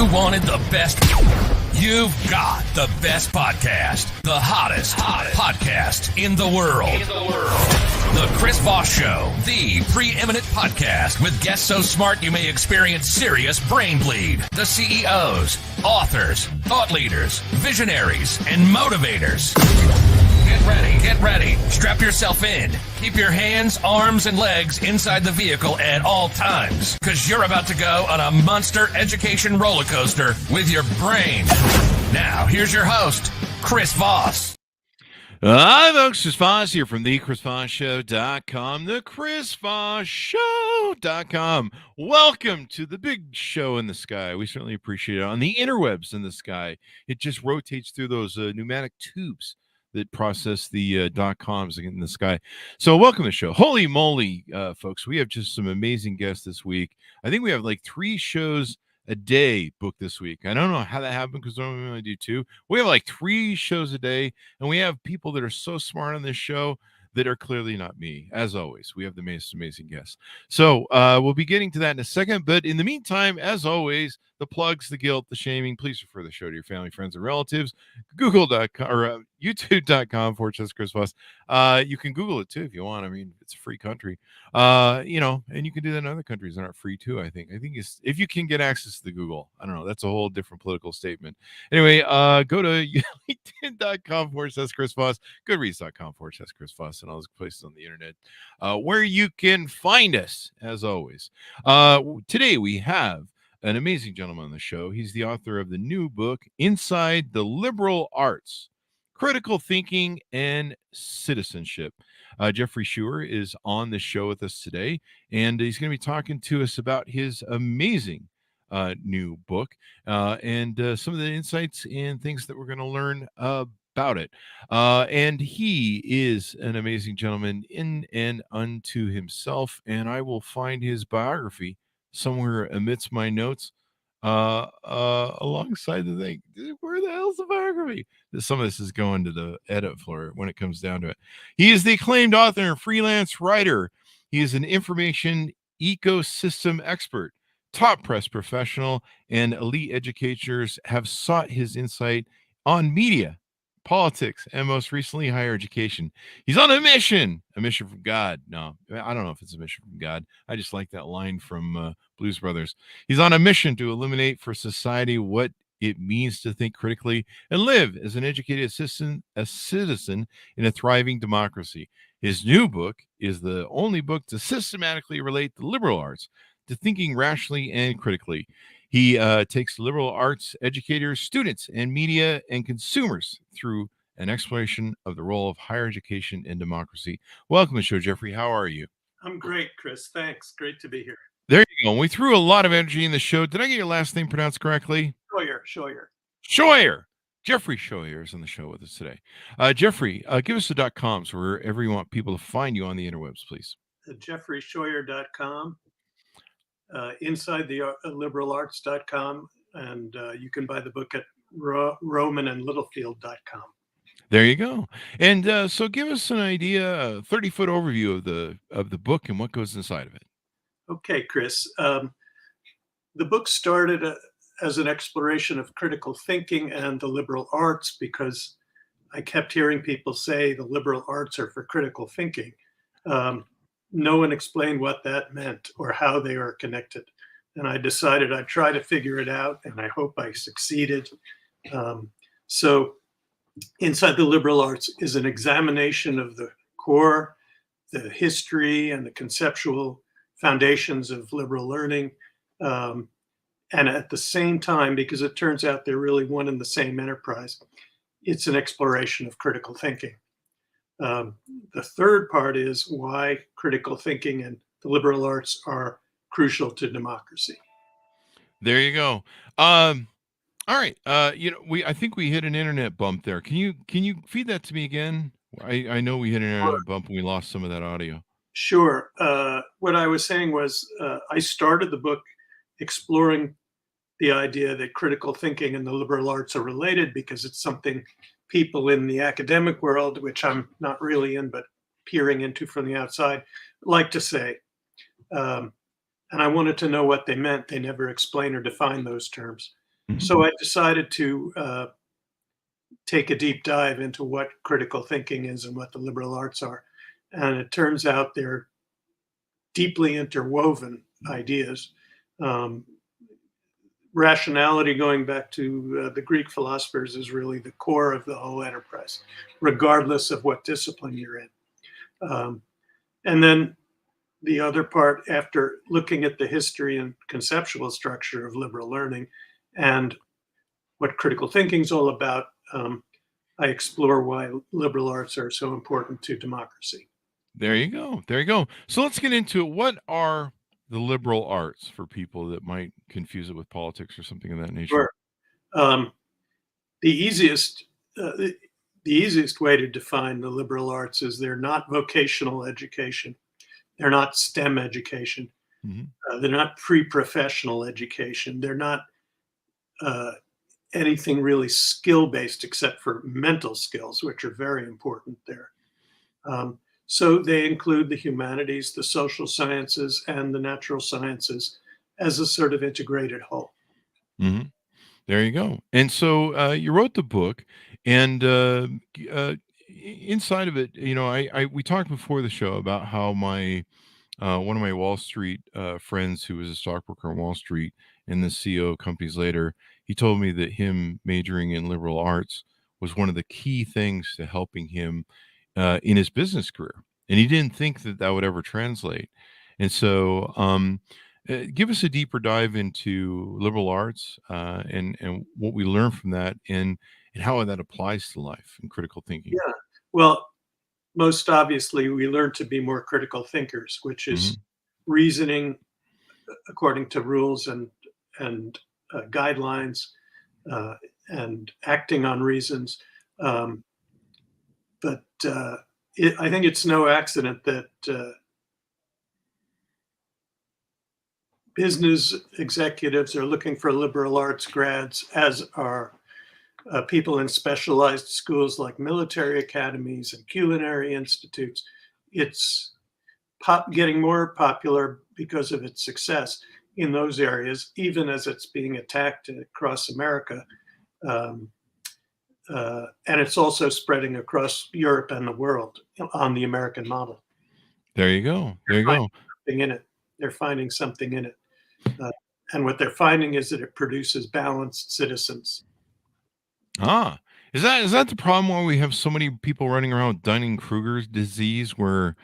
You wanted the best. You've got the best podcast, the hottest podcast in the world. The Chris Voss Show, the preeminent podcast with guests so smart you may experience serious brain bleed. The CEOs, authors, thought leaders, visionaries, and motivators. Get ready. Strap yourself in. Keep your hands, arms, and legs inside the vehicle at all times, because you're about to go on a monster education roller coaster with your brain. Now, here's your host, Chris Voss. Hi, folks. Chris Voss here from thechrisvossshow.com, thechrisvossshow.com. Welcome to the big show in the sky. We certainly appreciate it. On the interwebs in the sky, it just rotates through those pneumatic tubes that process the .coms in the sky. So welcome to the show. Holy moly, folks. We have just some amazing guests this week. I think we have like 3 shows a day booked this week. I don't know how that happened because normally we only do 2. We have like 3 shows a day, and we have people that are so smart on this show that are clearly not me. As always, we have the most amazing guests. So we'll be getting to that in a second. But in the meantime, as always, the plugs, the guilt, the shaming, please refer the show to your family, friends, and relatives. Google.com or YouTube.com/Chris Voss. You can Google it too if you want. I mean, it's a free country. And you can do that in other countries that aren't free too, I think. It's if you can get access to the Google. I don't know. That's a whole different political statement. Anyway, go to LinkedIn.com/Chris Voss, Goodreads.com/Chris Voss, and all those places on the internet where you can find us, as always. Today we have an amazing gentleman on the show. He's the author of the new book, Inside the Liberal Arts, Critical Thinking and Citizenship. Jeffrey Scheuer is on the show with us today, and he's going to be talking to us about his amazing new book and some of the insights and things that we're going to learn about it. And he is an amazing gentleman in and unto himself, and I will find his biography somewhere amidst my notes alongside the thing. Where the hell's the biography? Some of this is going to the edit floor when it comes down to it. He is the acclaimed author and freelance writer. He is an information ecosystem expert, top press professional, and elite educators have sought his insight on media, politics, and most recently higher education. He's on a mission from God. No, I don't know if it's a mission from God. I just like that line from Blues Brothers. He's on a mission to illuminate for society what it means to think critically and live as an educated citizen in a thriving democracy. His new book is the only book to systematically relate the liberal arts to thinking rationally and critically. He takes liberal arts educators, students, and media and consumers through an exploration of the role of higher education in democracy. Welcome to the show, Jeffrey. How are you? I'm great, Chris. Thanks. Great to be here. There you go. We threw a lot of energy in the show. Did I get your last name pronounced correctly? Scheuer. Jeffrey Scheuer is on the show with us today. Jeffrey, give us the .coms wherever you want people to find you on the interwebs, please. JeffreyScheuer.com. Inside the liberalarts.com, and you can buy the book at romanandlittlefield.com. There you go. And so give us an idea, a 30-foot overview of the book and what goes inside of it. Okay, Chris. The book started as an exploration of critical thinking and the liberal arts because I kept hearing people say the liberal arts are for critical thinking. No one explained what that meant or how they are connected. And I decided I'd try to figure it out, and I hope I succeeded. So Inside the Liberal Arts is an examination of the core, the history, and the conceptual foundations of liberal learning. And at the same time, because it turns out they're really one and the same enterprise, it's an exploration of critical thinking. The third part is why critical thinking and the liberal arts are crucial to democracy. There you go. All right. I think we hit an internet bump there. Can you feed that to me again? I know we hit an internet bump and we lost some of that audio. Sure. What I was saying was I started the book exploring the idea that critical thinking and the liberal arts are related because it's something people in the academic world, which I'm not really in, but peering into from the outside, like to say. And I wanted to know what they meant. They never explain or define those terms. Mhm. So I decided to take a deep dive into what critical thinking is and what the liberal arts are. And it turns out they're deeply interwoven ideas. Um, Rationality, going back to the Greek philosophers, is really the core of the whole enterprise, regardless of what discipline you're in. Um, and then the other part, after looking at the history and conceptual structure of liberal learning and what critical thinking is all about, I explore why liberal arts are so important to democracy. There you go. There you go. So let's get into it. What are the liberal arts for people that might confuse it with politics or something of that nature? Sure. Um, the easiest uh, the easiest way to define the liberal arts is they're not vocational education. They're not STEM education. Hmm. They're not pre-professional education. They're not uh, anything really skill-based except for mental skills, which are very important there. Um, so they include the humanities, the social sciences, and the natural sciences as a sort of integrated whole. Hmm. There you go. And so you wrote the book, and inside of it, we talked before the show about how my one of my Wall Street friends, who was a stockbroker on Wall Street and the CEO of companies later, he told me that him majoring in liberal arts was one of the key things to helping him in his business career, and he didn't think that that would ever translate. And so, give us a deeper dive into liberal arts and what we learn from that, and how that applies to life and critical thinking. Yeah. Well, most obviously, we learn to be more critical thinkers, which is Hmm. reasoning according to rules and guidelines uh, and acting on reasons. Um, but I think it's no accident that business executives are looking for liberal arts grads, as are people in specialized schools like military academies and culinary institutes. It's getting more popular because of its success in those areas, even as it's being attacked across America. Um, and it's also spreading across Europe and the world on the American model. There you go. There you Finding go. something in it. They're finding something in it. Uh, and what they're finding is that it produces balanced citizens. Ah, is that the problem why we have so many people running around with Dunning-Kruger's disease, where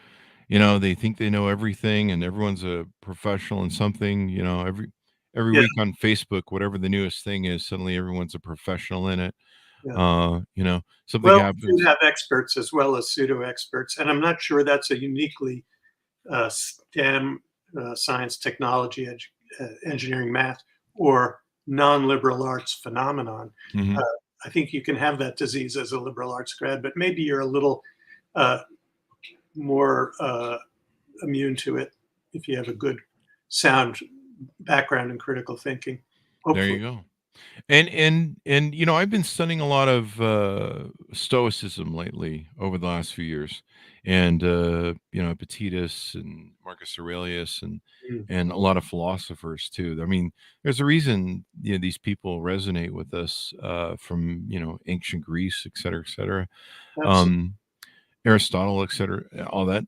they think they know everything and everyone's a professional in something? Every Yeah, week on Facebook, whatever the newest thing is, suddenly everyone's a professional in it. yeah. Something Well, we do happens. have experts as well as pseudo experts, and I'm not sure that's a uniquely STEM, science, technology, engineering, math, or non-liberal arts phenomenon. Uh, Mhm. I think you can have that disease as a liberal arts grad, but maybe you're a little uh, more immune to it if you have a good, sound background in critical thinking. There Hopefully, you go. And I've been studying a lot of stoicism lately over the last few years, and Epictetus and Marcus Aurelius Mm, and a lot of philosophers too. I mean, there's a reason these people resonate with us from ancient Greece, et cetera, et cetera. absolutely, Um, Aristotle, et cetera, all that.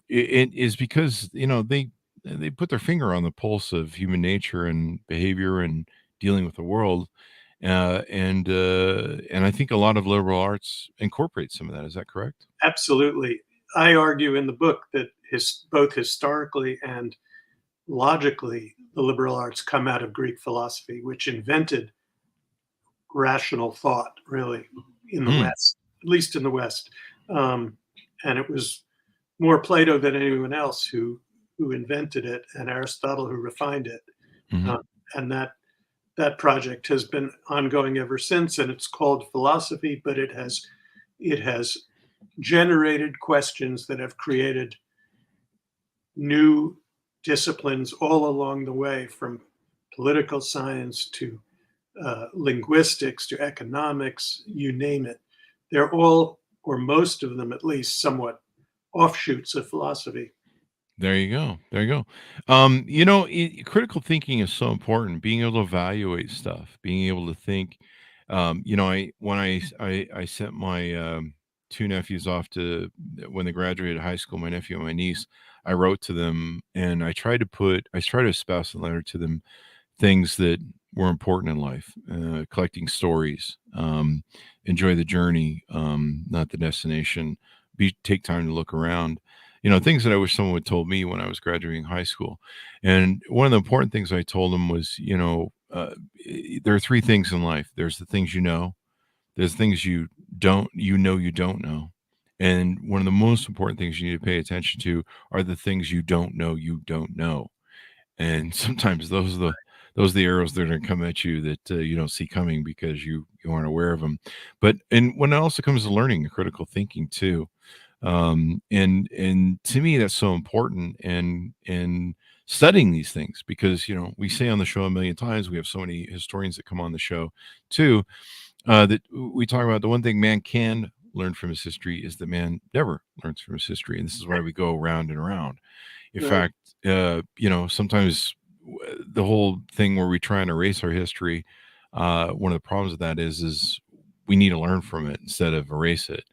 It is because they put their finger on the pulse of human nature and behavior and dealing with the world, and I think a lot of liberal arts incorporate some of that. Is that correct? absolutely. I argue in the book that both historically and logically, the liberal arts come out of Greek philosophy, which invented rational thought, really, in the Mm, West, at least in the West. Um, and it was more Plato than anyone else who invented it, and Aristotle who refined it. mhm. Uh, and that project has been ongoing ever since, and it's called philosophy, but it has generated questions that have created new disciplines all along the way, from political science to linguistics to economics, you name it. They're all, or most of them at least, somewhat offshoots of philosophy. There you go. There you go. Critical thinking is so important. Being able to evaluate stuff, being able to think. I when I sent my two nephews off to when they graduated high school, my nephew and my niece, I wrote to them and I tried to espouse in a letter to them things that were important in life, collecting stories, enjoy the journey, not the destination. Take time to look around. Things that I wish someone would told me when I was graduating high school. And one of the important things I told them was, there are three things in life. There's the things you know. There's things you don't know. And one of the most important things you need to pay attention to are the things you don't know. And sometimes those are the arrows that are going to come at you that you don't see coming because you aren't aware of them. But and when it also comes to learning and critical thinking too, and to me that's so important and studying these things because we say on the show a million times, we have so many historians that come on the show too, that we talk about the one thing man can learn from his history is that man never learns from his history, and this is why we go round and around. In Right. fact, sometimes the whole thing where we try and erase our history, one of the problems with that is we need to learn from it instead of erase it.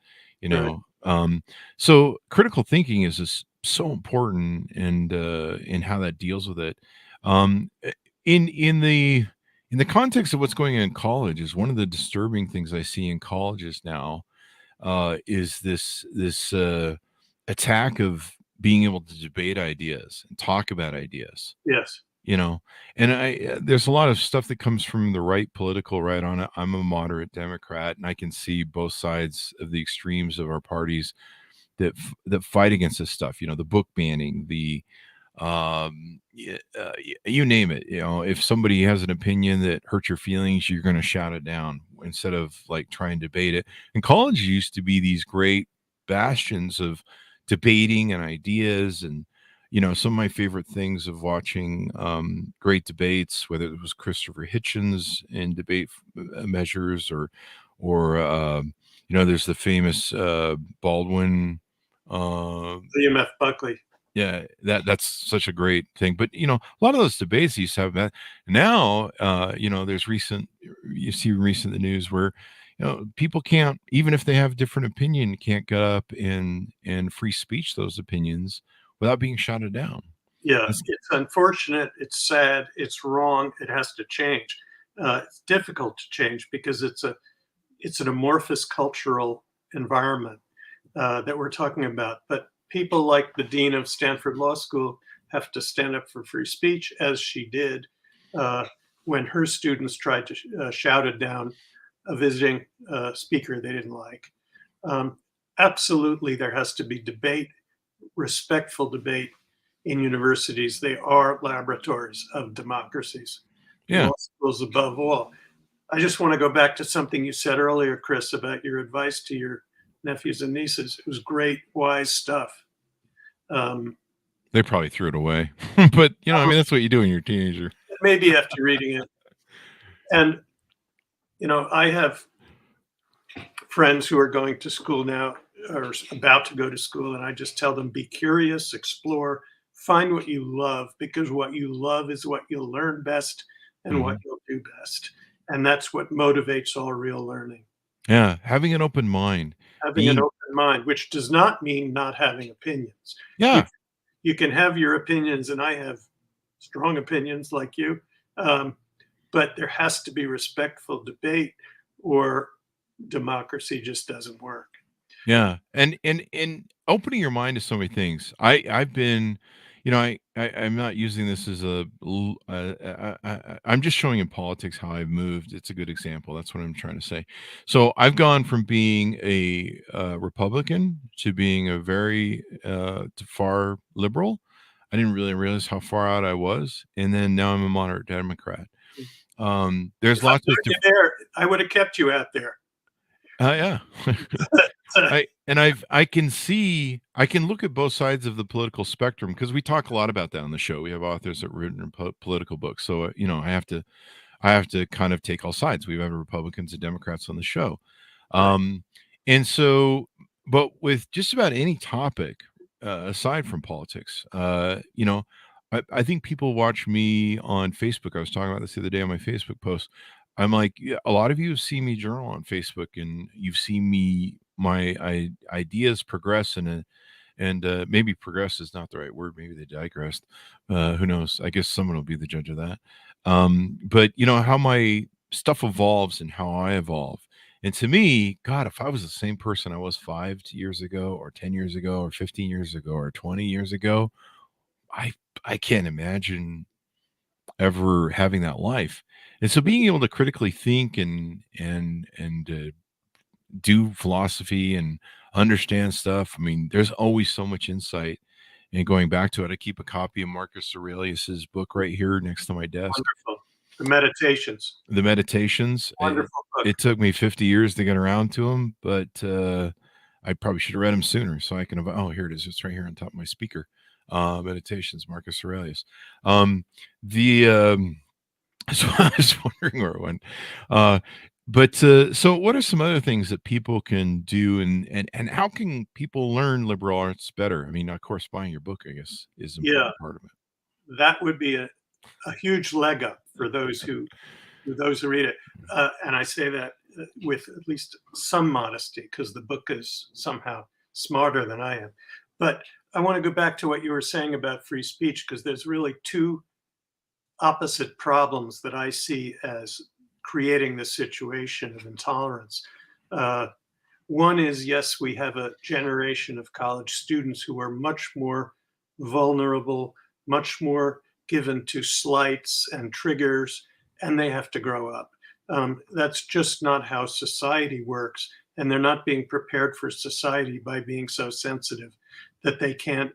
You Right. know, so critical thinking is just so important, and in how that deals with it. In the context of what's going on in college, is one of the disturbing things I see in colleges now, is this attack of being able to debate ideas and talk about ideas. Yes. You know, and there's a lot of stuff that comes from the right on it. I'm a moderate Democrat, and I can see both sides of the extremes of our parties that fight against this stuff. The book banning, you name it. If somebody has an opinion that hurts your feelings, you're going to shout it down instead of like try and debate it. And college used to be these great bastions of debating and ideas, and some of my favorite things of watching great debates, whether it was Christopher Hitchens in debate measures, or there's the famous Baldwin. William F. Buckley. Yeah, that's such a great thing. But a lot of those debates used to have that. Now, there's you see recent the news where people can't, even if they have different opinion, can't get up and free speech those opinions without being shouted down. Yeah, That's, it's unfortunate. It's sad. It's wrong. It has to change. It's difficult to change because it's an amorphous cultural environment that we're talking about. But people like the dean of Stanford Law School have to stand up for free speech, as she did uh, when her students tried to shout it down a visiting speaker they didn't like. Um, Absolutely, there has to be debate, respectful debate in universities. They are laboratories of democracies, yeah, law schools above all. I just want to go back to something you said earlier, Chris, about your advice to your nephews and nieces. It was great, wise stuff. Um, they probably threw it away. But I mean, that's what you do when you're a teenager. Maybe after reading it. And, I have friends who are going to school now or about to go to school, and I just tell them be curious, explore, find what you love, because what you love is what you'll learn best and what Mhm. you'll do best. And that's what motivates all real learning. Yeah, having an open mind, Having an being open mind, which does not mean not having opinions. You yeah, you can have your opinions, and I have strong opinions like you, um, but there has to be respectful debate, or democracy just doesn't work. yeah, and opening your mind to so many things. I've been, I'm not using this as I'm just showing in politics how I've moved. It's a good example. That's what I'm trying to say. So I've gone from being a Republican to being a very to far liberal. I didn't really realize how far out I was, and then now I'm a moderate Democrat. There's If I lots of wanted you there, I would have kept you out there. yeah. I can look at both sides of the political spectrum because we talk a lot about that on the show. We have authors that written political books, so I have to kind of take all sides. We have Republicans and Democrats on the show, Right. um, and so, but with just about any topic, aside from politics. I think people watch me on Facebook. I was talking about this the other day on my Facebook post. I'm like, yeah, a lot of you have seen me journal on Facebook, and you've seen my ideas progress and maybe progress is not the right word. Maybe they digressed. Who knows? I guess someone will be the judge of that. But how my stuff evolves and how I evolve. And to me, God, if I was the same person I was 5 years ago, or 10 years ago, or 15 years ago, or 20 years ago, I I can't imagine ever having that life. And so being able to critically think and do philosophy and understand stuff. I mean, there's always so much insight. And going back to it, I keep a copy of Marcus Aurelius's book right here next to my desk. Wonderful. The Meditations. The Meditations. Wonderful book. It took me 50 years to get around to them, but I probably should have read them sooner so I can. Oh, here it is. It's right here on top of my speaker. Meditations, Marcus Aurelius. So I was wondering where it went. So what are some other things that people can do and how can people learn liberal arts better? I mean, of course, buying your book, I guess, is an important part of it. That would be a huge leg up for those who read it. And I say that with at least some modesty, because the book is somehow smarter than I am. But I want to go back to what you were saying about free speech, because there's really two opposite problems that I see as creating this situation of intolerance. One is, yes, we have a generation of college students who are much more vulnerable, much more given to slights and triggers, and they have to grow up. That's just not how society works. And they're not being prepared for society by being so sensitive that they can't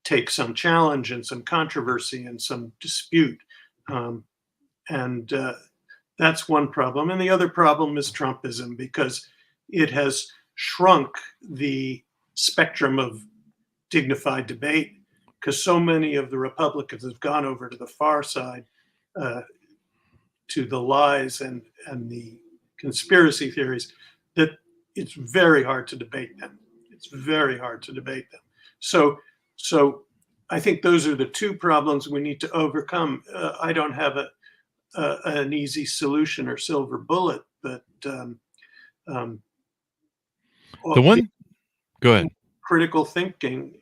take some challenge and some controversy and some dispute. That's one problem. And the other problem is Trumpism, because it has shrunk the spectrum of dignified debate, because so many of the Republicans have gone over to the far side, to the lies and the conspiracy theories, that it's very hard to debate them. It's very hard to debate them. So I think those are the two problems we need to overcome. I don't have an easy solution or silver bullet, but Go ahead. Critical thinking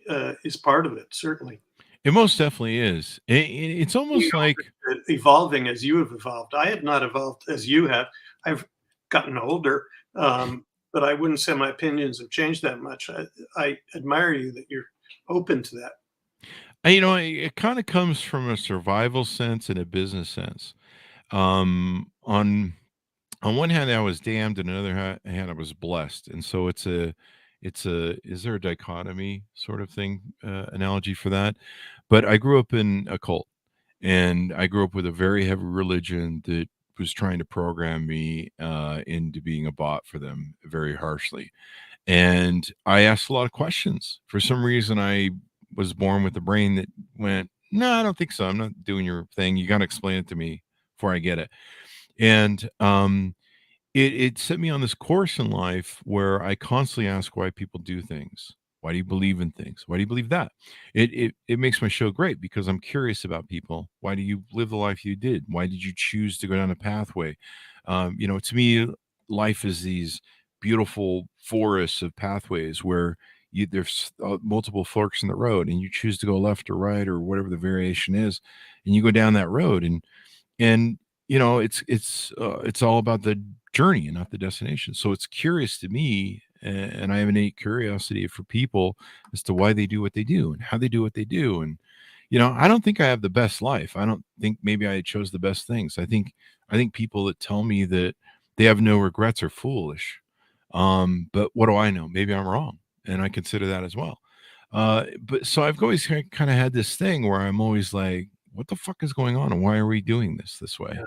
is part of it, certainly. It most definitely is. It's almost like evolving as you have evolved. I have not evolved as you have. I've gotten older, but I wouldn't say my opinions have changed that much. I admire you that you're open to that. It kind of comes from a survival sense and a business sense. On one hand, I was damned, and on the other hand, I was blessed. And so is there a dichotomy sort of thing, analogy for that? But I grew up in a cult, and I grew up with a very heavy religion that was trying to program me into being a bot for them very harshly. And I asked a lot of questions. For some reason, I was born with a brain that went, no, I don't think so. I'm not doing your thing. You got to explain it to me before I get it. And it set me on this course in life where I constantly ask why people do things. Why do you believe in things? Why do you believe that? It makes my show great because I'm curious about people. Why do you live the life you did? Why did you choose to go down a pathway? To me, life is these beautiful forests of pathways where there's multiple forks in the road, and you choose to go left or right or whatever the variation is, and you go down that road, and it's all about the journey and not the destination. So it's curious to me, and I have an innate curiosity for people as to why they do what they do and how they do what they do. And I don't think I have the best life. I don't think maybe I chose the best things. I think people that tell me that they have no regrets are foolish. But what do I know? Maybe I'm wrong, and I consider that as well. But so I've always kind of had this thing where I'm always like, what the fuck is going on, and why are we doing this way? Yeah.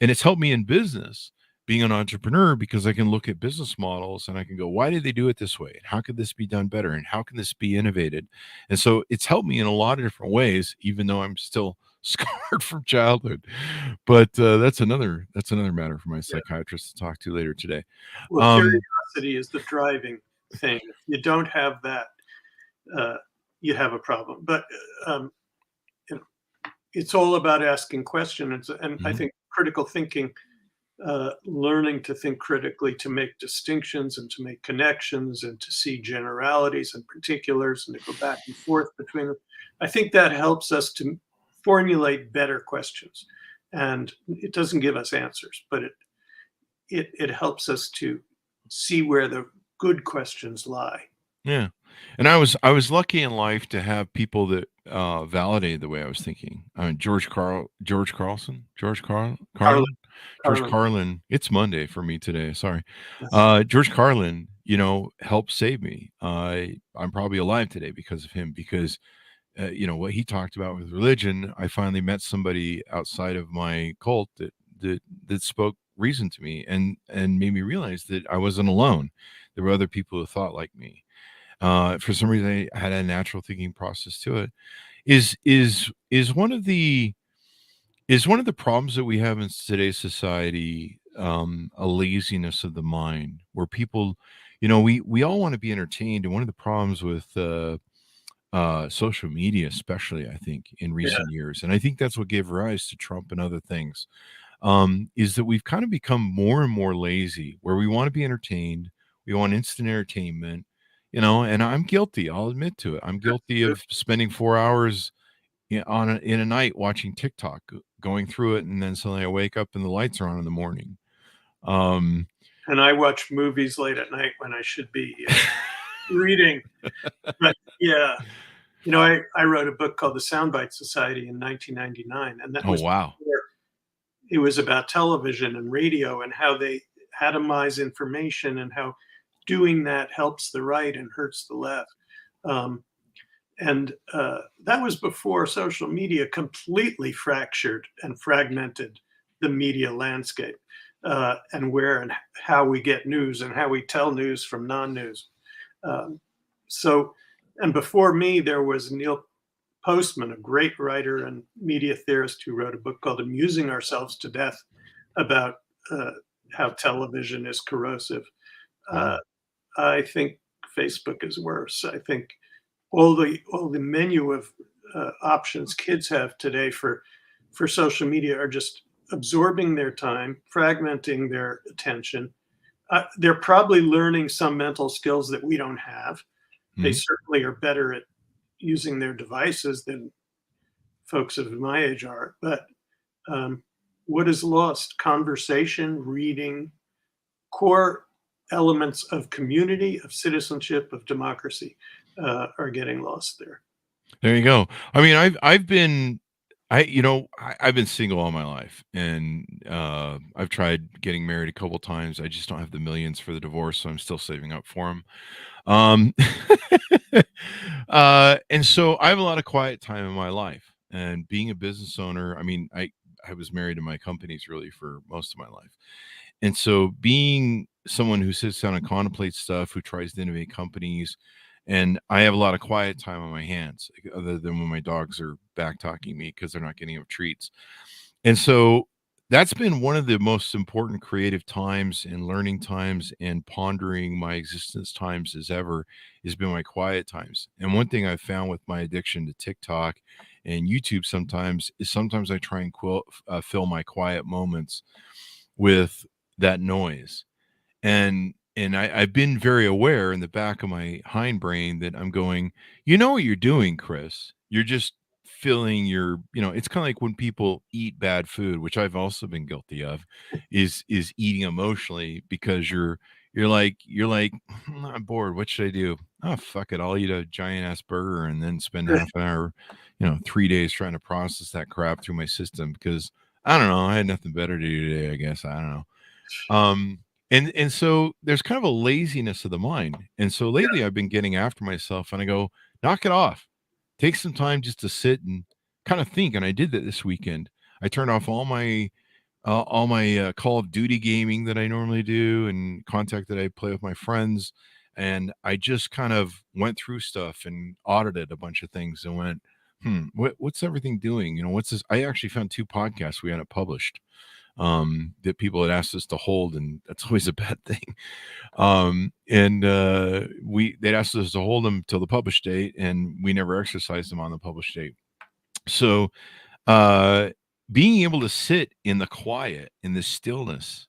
And it's helped me in business, being an entrepreneur, because I can look at business models and I can go, why did they do it this way? And how could this be done better? And how can this be innovated? And so it's helped me in a lot of different ways, even though I'm still scarred from childhood. But that's another matter for my psychiatrist to talk to later today. Well, curiosity is the driving thing. If you don't have that, you have a problem. But you know, it's all about asking questions, and I think critical thinking, learning to think critically, to make distinctions and to make connections and to see generalities and particulars and to go back and forth between them. I think that helps us to formulate better questions. And it doesn't give us answers, but it helps us to see where the good questions lie. Yeah. And I was lucky in life to have people that validated the way I was thinking. I mean, Carlin, George Carlin, Carlin. It's Monday for me today. Sorry. yes. George Carlin, helped save me. I'm probably alive today because of him, because what he talked about with religion, I finally met somebody outside of my cult that spoke reason to me and made me realize that I wasn't alone. There were other people who thought like me. For some reason, I had a natural thinking process to it. Is one of the problems that we have in today's society, a laziness of the mind, where people, we all want to be entertained, and one of the problems with social media, especially, I think, in Yeah. recent years, and I think that's what gave rise to Trump and other things, is that we've kind of become more and more lazy, where we want to be entertained, we want instant entertainment, and I'm guilty. I'll admit to it. I'm guilty of spending 4 hours in a night watching TikTok, going through it, and then suddenly I wake up and the lights are on in the morning. Um, And I watch movies late at night when I should be reading. But yeah, I wrote a book called The Soundbite Society in 1999, and that oh was wow, before it was about television and radio and how they atomize information and how doing that helps the right and hurts the left. Um, and that was before social media completely fractured and fragmented the media landscape, and where and how we get news and how we tell news from non-news. Um, so, and before me, there was Neil Postman, a great writer and media theorist who wrote a book called Amusing Ourselves to Death about how television is corrosive. wow. Uh, I think Facebook is worse. I think all the menu of options kids have today for social media are just absorbing their time, fragmenting their attention. They're probably learning some mental skills that we don't have. They Mhm. certainly are better at using their devices than folks of my age are. But um, what is lost? Conversation, reading, core elements of community, of citizenship, of democracy are getting lost there. There you go. I mean, I've been single all my life, and I've tried getting married a couple times. I just don't have the millions for the divorce, so I'm still saving up for them. Um, and so I have a lot of quiet time in my life. And being a business owner, I mean, I was married to my companies really for most of my life. And so being someone who sits down and contemplates stuff, who tries to innovate companies, and I have a lot of quiet time on my hands, other than when my dogs are back talking me because they're not getting enough treats. And so that's been one of the most important creative times and learning times and pondering my existence times as ever, has been my quiet times. And one thing I've found with my addiction to TikTok and YouTube sometimes is sometimes I try and fill my quiet moments with that noise. I've been very aware in the back of my hindbrain that I'm going, you know what you're doing, Chris. You're just filling it's kind of like when people eat bad food, which I've also been guilty of, is eating emotionally, because you're like, I'm bored. What should I do? Oh, fuck it. I'll eat a giant ass burger and then spend half an hour, 3 days trying to process that crap through my system, because I don't know. I had nothing better to do today, I guess. I don't know. And so there's kind of a laziness of the mind. And so lately I've been getting after myself, and I go, knock it off. Take some time just to sit and kind of think. And I did that this weekend. I turned off all my Call of Duty gaming that I normally do, and contact that I play with my friends. And I just kind of went through stuff and audited a bunch of things and went, what's everything doing? What's this? I actually found 2 podcasts we hadn't published. that people had asked us to hold, and that's always a bad thing. They'd asked us to hold them till the publish date, and we never exercised them on the publish date. So uh, being able to sit in the quiet, in the stillness,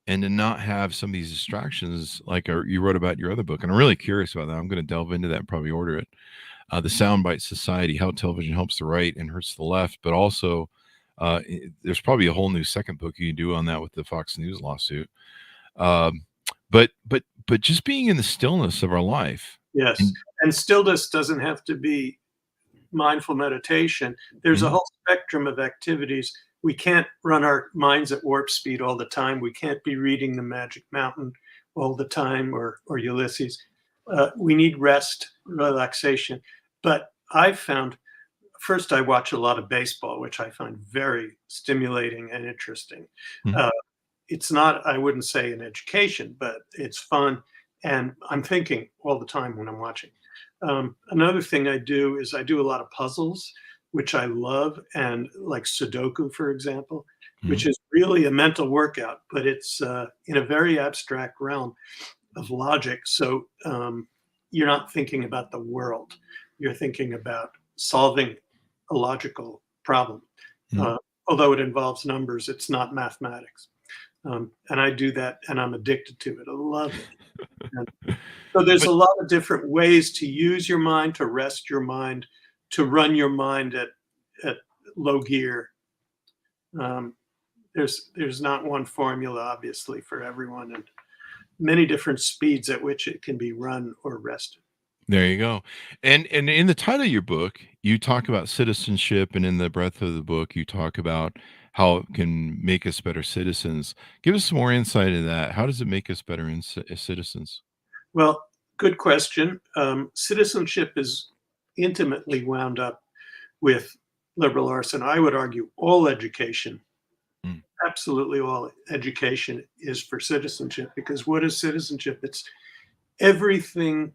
and to not have some of these distractions like you wrote about in your other book. And I'm really curious about that. I'm going to delve into that and probably order it. The Soundbite Society, How Television Helps the Right and Hurts the Left, but also there's probably a whole new second book you can do on that with the Fox News lawsuit. Um, but just being in the stillness of our life. Yes. And stillness doesn't have to be mindful meditation. There's a whole spectrum of activities. We can't run our minds at warp speed all the time. We can't be reading The Magic Mountain all the time, or Ulysses. We need rest, relaxation. But I've found, first, I watch a lot of baseball, which I find very stimulating and interesting. It's not, I wouldn't say an education, but it's fun. And I'm thinking all the time when I'm watching. Another thing I do is I do a lot of puzzles, which I love, and like Sudoku, for example, which is really a mental workout, but it's in a very abstract realm of logic. So you're not thinking about the world. You're thinking about solving a logical problem. Although it involves numbers, it's not mathematics. And I do that, and I'm addicted to it. I love it. And so there's a lot of different ways to use your mind, to rest your mind, to run your mind at low gear. There's not one formula, obviously, for everyone, and many different speeds at which it can be run or rested. There you go. And in the title of your book, you talk about citizenship, and in the breadth of the book, you talk about how it can make us better citizens. Give us some more insight into that. How does it make us better citizens? Well, good question. Citizenship is intimately wound up with liberal arts, and I would argue all education, absolutely all education, is for citizenship. Because what is citizenship? It's everything.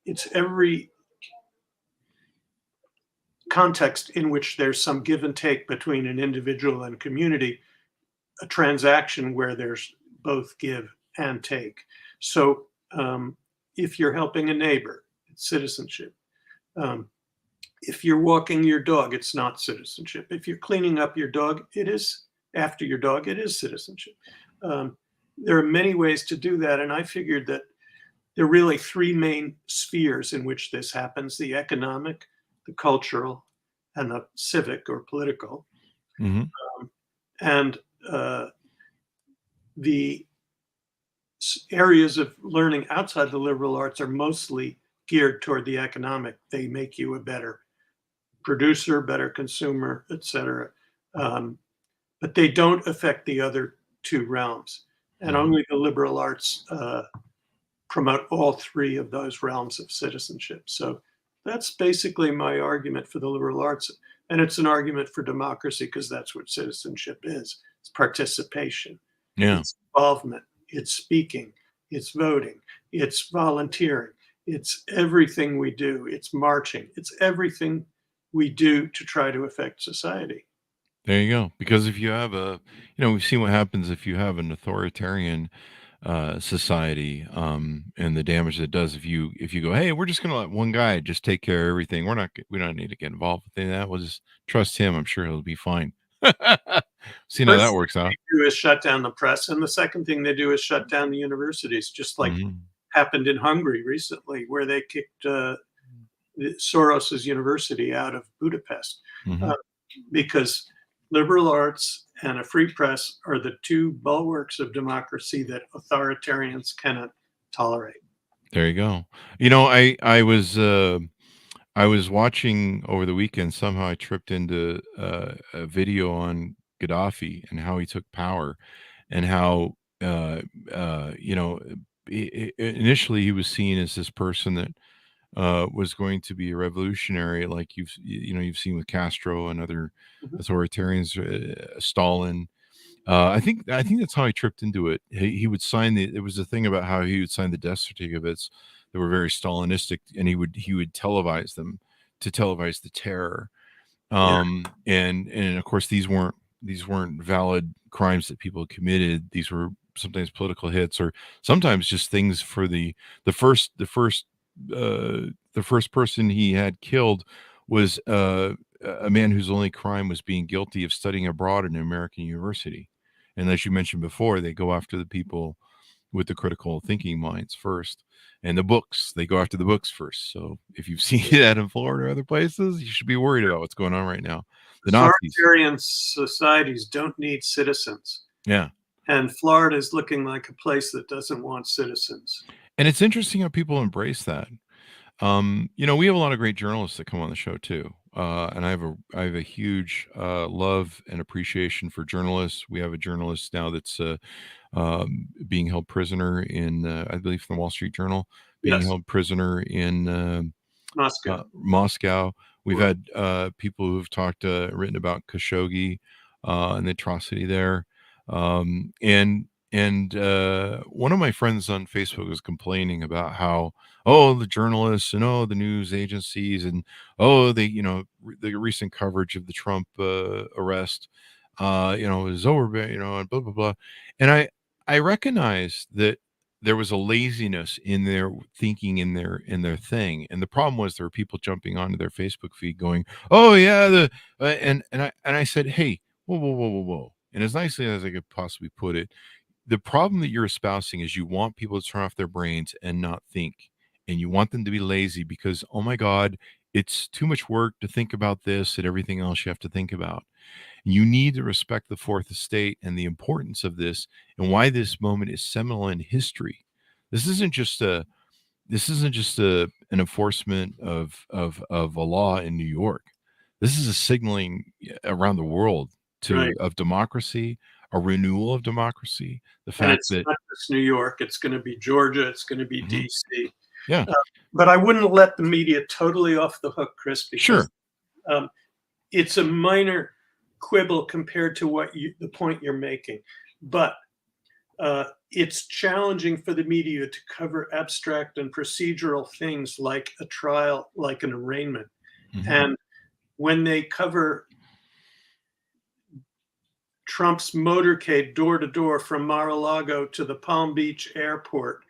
It's every context in which there's some give and take between an individual and community, a transaction where there's both give and take. So if you're helping a neighbor, it's citizenship. If you're walking your dog, it's not citizenship. If you're cleaning up your dog, it is after your dog, it is citizenship. There are many ways to do that. And I figured that there are really three main spheres in which this happens: the economic, the cultural, and the civic or political. And the areas of learning outside the liberal arts are mostly geared toward the economic. They make you a better producer, better consumer, etc. But they don't affect the other two realms. And only the liberal arts promote all three of those realms of citizenship. So that's basically my argument for the liberal arts. And it's an argument for democracy, because that's what citizenship is. It's participation, it's involvement, it's speaking, it's voting, it's volunteering, it's everything we do, it's marching, it's everything we do to try to affect society. There you go. Because if you have we've seen what happens if you have an authoritarian society, and the damage that it does if you go, hey, we're just going to let one guy just take care of everything. We don't need to get involved with any of that. We'll just trust him. I'm sure he'll be fine. See how that works out. They do is shut down the press, and the second thing they do is shut down the universities, just like happened in Hungary recently, where they kicked Soros's university out of Budapest, because liberal arts and a free press are the two bulwarks of democracy that authoritarians cannot tolerate. There you go. I was watching over the weekend. Somehow I tripped into a video on Gaddafi and how he took power, and how initially he was seen as this person that was going to be a revolutionary, like you've seen with Castro and other authoritarians, Stalin. I think that's how he tripped into it. He would sign it was a thing about how he would sign the death certificates that were very Stalinistic, and he would televise them to televise the terror. And of course these weren't valid crimes that people committed. These were sometimes political hits, or sometimes just things for the first person he had killed was a man whose only crime was being guilty of studying abroad in an American university. And as you mentioned before, they go after the people with the critical thinking minds first, and the books, they go after the books first. So if you've seen that in Florida or other places, you should be worried about what's going on right now. The Nazis. Authoritarian societies don't need citizens. Yeah. And Florida is looking like a place that doesn't want citizens. And it's interesting how people embrace that. We have a lot of great journalists that come on the show too. And I have a huge love and appreciation for journalists. We have a journalist now that's being held prisoner in, I believe, from the Wall Street Journal, being held prisoner in Moscow. We've had people who've written about Khashoggi and the atrocity there. And one of my friends on Facebook was complaining about how, the journalists and the news agencies and the recent coverage of the Trump arrest is over, and blah blah blah. And I recognize that there was a laziness in their thinking, in their thing, and the problem was there were people jumping onto their Facebook feed going, "Oh yeah," and I said, "Hey, whoa, whoa, whoa, whoa, whoa," and as nicely as I could possibly put it, the problem that you're espousing is you want people to turn off their brains and not think, and you want them to be lazy because, oh my God, it's too much work to think about this and everything else you have to think about. You need to respect the fourth estate and the importance of this and why this moment is seminal in history. This isn't just an enforcement of a law in New York. This is a signaling around the world of democracy, a renewal of democracy. The fact that not just New York, it's going to be Georgia, it's going to be DC. Yeah. But I wouldn't let the media totally off the hook, Chris, because it's a minor quibble compared to the point you're making. But it's challenging for the media to cover abstract and procedural things like a trial, like an arraignment. And when they cover Trump's motorcade door to door from Mar-a-Lago to the Palm Beach airport,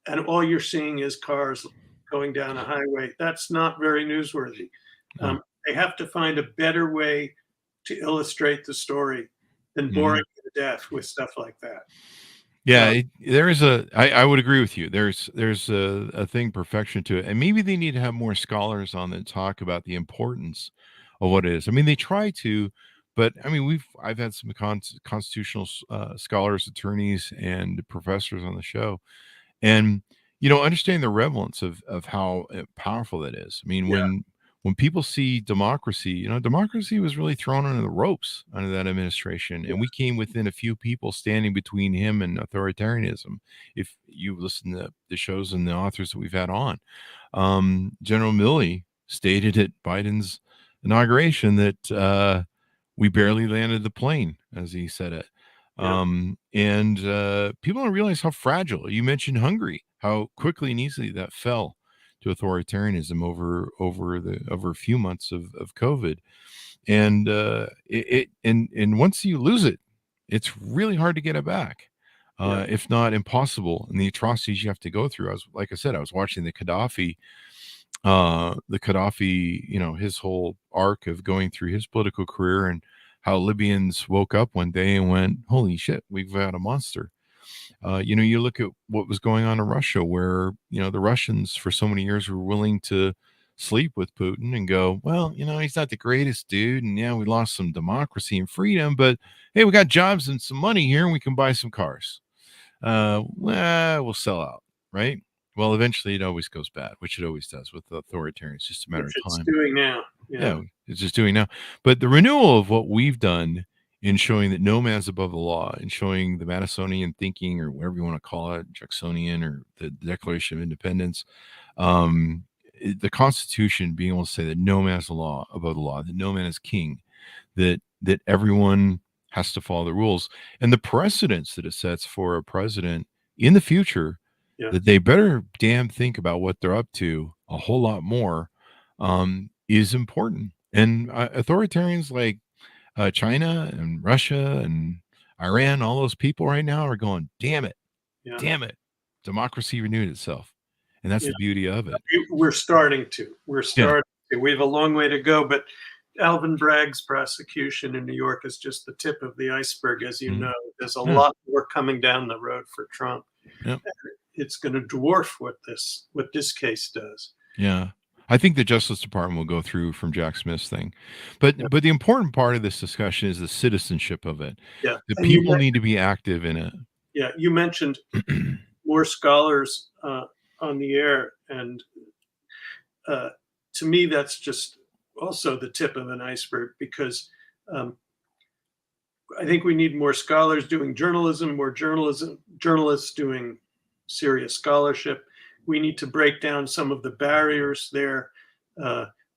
and all you're seeing is cars going down a highway, that's not very newsworthy. They have to find a better way to illustrate the story than boring you to death with stuff like that. Yeah, there is I would agree with you. There's a thing, perfection to it. And maybe they need to have more scholars on that talk about the importance of what it is. I mean, they try to, but I mean, I've had some constitutional scholars, attorneys, and professors on the show. And, understanding the relevance of how powerful that is. I mean, when people see democracy, democracy was really thrown under the ropes under that administration. And we came within a few people standing between him and authoritarianism. If you listen to the shows and the authors that we've had on, General Milley stated at Biden's inauguration that we barely landed the plane, as he said it. And people don't realize how fragile. You mentioned Hungary, how quickly and easily that fell to authoritarianism over a few months of COVID. And and once you lose it, it's really hard to get it back, if not impossible. And the atrocities you have to go through. I was watching the Gaddafi, his whole arc of going through his political career, and how Libyans woke up one day and went, holy shit, we've got a monster. You look at what was going on in Russia, where, the Russians for so many years were willing to sleep with Putin and go, well, he's not the greatest dude. And we lost some democracy and freedom, but hey, we got jobs and some money here and we can buy some cars. We'll sell out. Right. Well, eventually it always goes bad, which it always does with authoritarians. It's just a matter of time. It's doing now. Yeah, it's just doing now. But the renewal of what we've done in showing that no man's above the law, and showing the Madisonian thinking, or whatever you want to call it, Jacksonian, or the Declaration of Independence, the Constitution being able to say that no man's above the law, that no man is king, that everyone has to follow the rules, and the precedents that it sets for a president in the future, that they better damn think about what they're up to a whole lot more, is important. And authoritarians like China and Russia and Iran, all those people right now are going, damn it, Yeah. damn it. Democracy renewed itself. And that's Yeah. the beauty of it. We're starting to. We have a long way to go, but Alvin Bragg's prosecution in New York is just the tip of the iceberg, as you know. There's a lot more coming down the road for Trump. Yep. It's going to dwarf what this case does. Yeah. I think the Justice Department will go through from Jack Smith's thing. But the important part of this discussion is the citizenship of it. Yeah. The And people need to be active in it. Yeah. You mentioned more scholars on the air. And to me, that's just also the tip of an iceberg, because I think we need more scholars doing journalism, more journalists doing serious scholarship. We need to break down some of the barriers there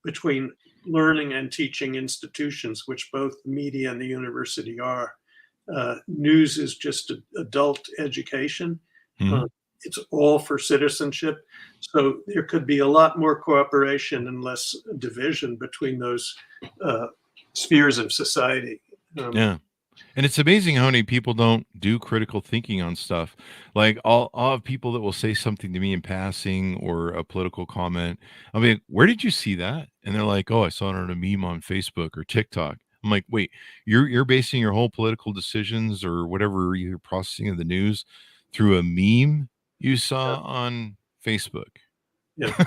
between learning and teaching institutions, which both the media and the university are. News is just adult education. It's all for citizenship. So there could be a lot more cooperation and less division between those spheres of society. Yeah. And it's amazing how many people don't do critical thinking on stuff. Like I'll have people that will say something to me in passing or a political comment. I'll be like, where did you see that? And they're like, oh, I saw it on a meme on Facebook or TikTok. I'm like, wait, you're basing your whole political decisions or whatever you're processing of the news through a meme you saw on Facebook. Yeah.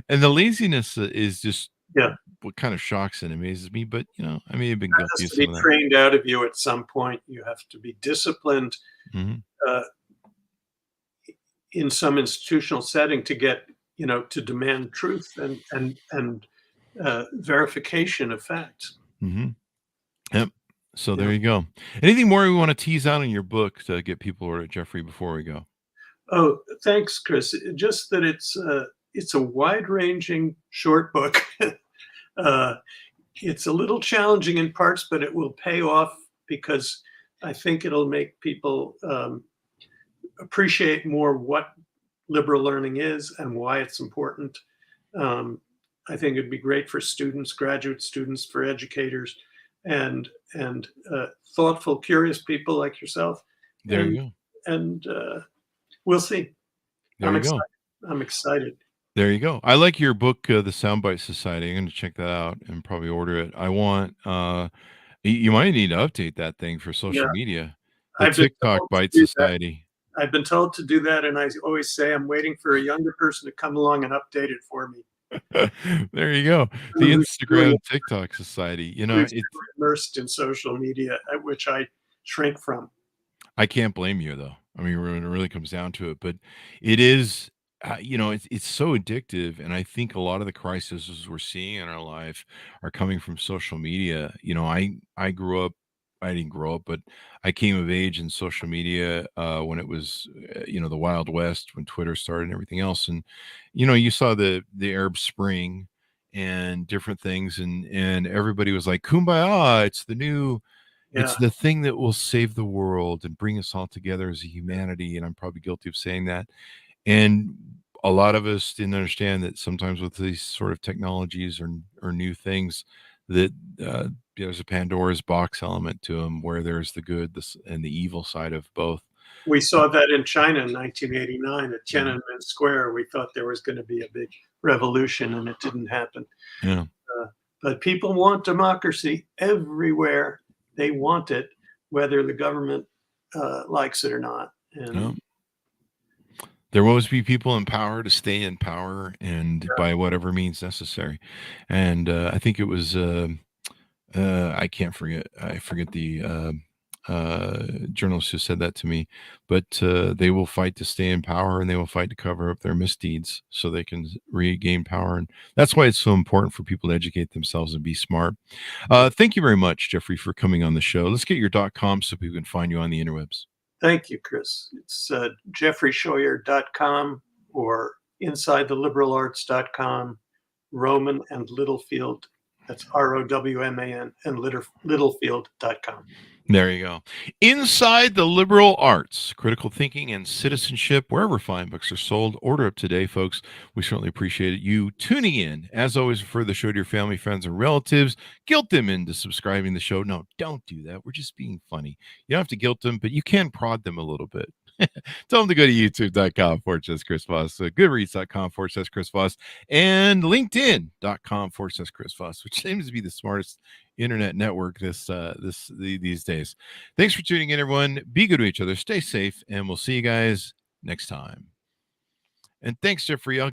And the laziness is just Yeah. what kind of shocks and amazes me. But I may have been That guilty has of to some be of that. trained out of you at some point. You have to be disciplined in some institutional setting to get, to demand truth and verification of facts. Yep. So there you go. Anything more we want to tease out in your book to get people over to Jeffrey before we go? Oh, thanks, Chris. Just that it's a wide-ranging short book. It's a little challenging in parts, but it will pay off, because I think it'll make people appreciate more what liberal learning is and why it's important. I think it'd be great for students, graduate students, for educators, and thoughtful, curious people like yourself. There you go. And we'll see. There you go. I'm excited. There you go. I like your book, The Soundbite Society. I'm going to check that out and probably order it. I want, you might need to update that thing for social media. The TikTok Bite Society. I've been told to do that, and I always say I'm waiting for a younger person to come along and update it for me. There you go. The Instagram TikTok Society. It's immersed in social media, which I shrink from. I can't blame you, though. I mean, when it really comes down to it, but it is, it's so addictive. And I think a lot of the crises we're seeing in our life are coming from social media. I grew up, I didn't grow up, but I came of age in social media when it was, the Wild West, when Twitter started and everything else. And, you saw the Arab Spring and different things, and everybody was like, Kumbaya, it's the new, it's the thing that will save the world and bring us all together as a humanity. And I'm probably guilty of saying that. And a lot of us didn't understand that sometimes with these sort of technologies or new things, that there's a Pandora's box element to them, where there's the good and the evil side of both. We saw that in China in 1989 at Tiananmen Square. We thought there was going to be a big revolution, and it didn't happen. Yeah. But people want democracy everywhere. They want it, whether the government likes it or not. And there will always be people in power to stay in power, and by whatever means necessary. And I think it was I forget the journalist who said that to me, but they will fight to stay in power, and they will fight to cover up their misdeeds so they can regain power. And that's why it's so important for people to educate themselves and be smart. Thank you very much, Jeffrey, for coming on the show. Let's get your .com so people can find you on the interwebs. Thank you, Chris. It's jeffreyscheuer.com or InsideTheLiberalArts.com, Roman and Littlefield. That's ROWMAN and Littlefield.com. There you go. Inside the Liberal Arts, Critical Thinking and Citizenship, wherever fine books are sold. Order up today, folks. We certainly appreciate you tuning in. As always, refer the show to your family, friends, and relatives. Guilt them into subscribing to the show. No, don't do that. We're just being funny. You don't have to guilt them, but you can prod them a little bit. Tell them to go to youtube.com/Chris Voss, goodreads.com/Chris Voss, and linkedin.com/Chris Voss, which seems to be the smartest internet network these days. Thanks for tuning in, everyone. Be good to each other. Stay safe, and we'll see you guys next time. And thanks, Jeffrey.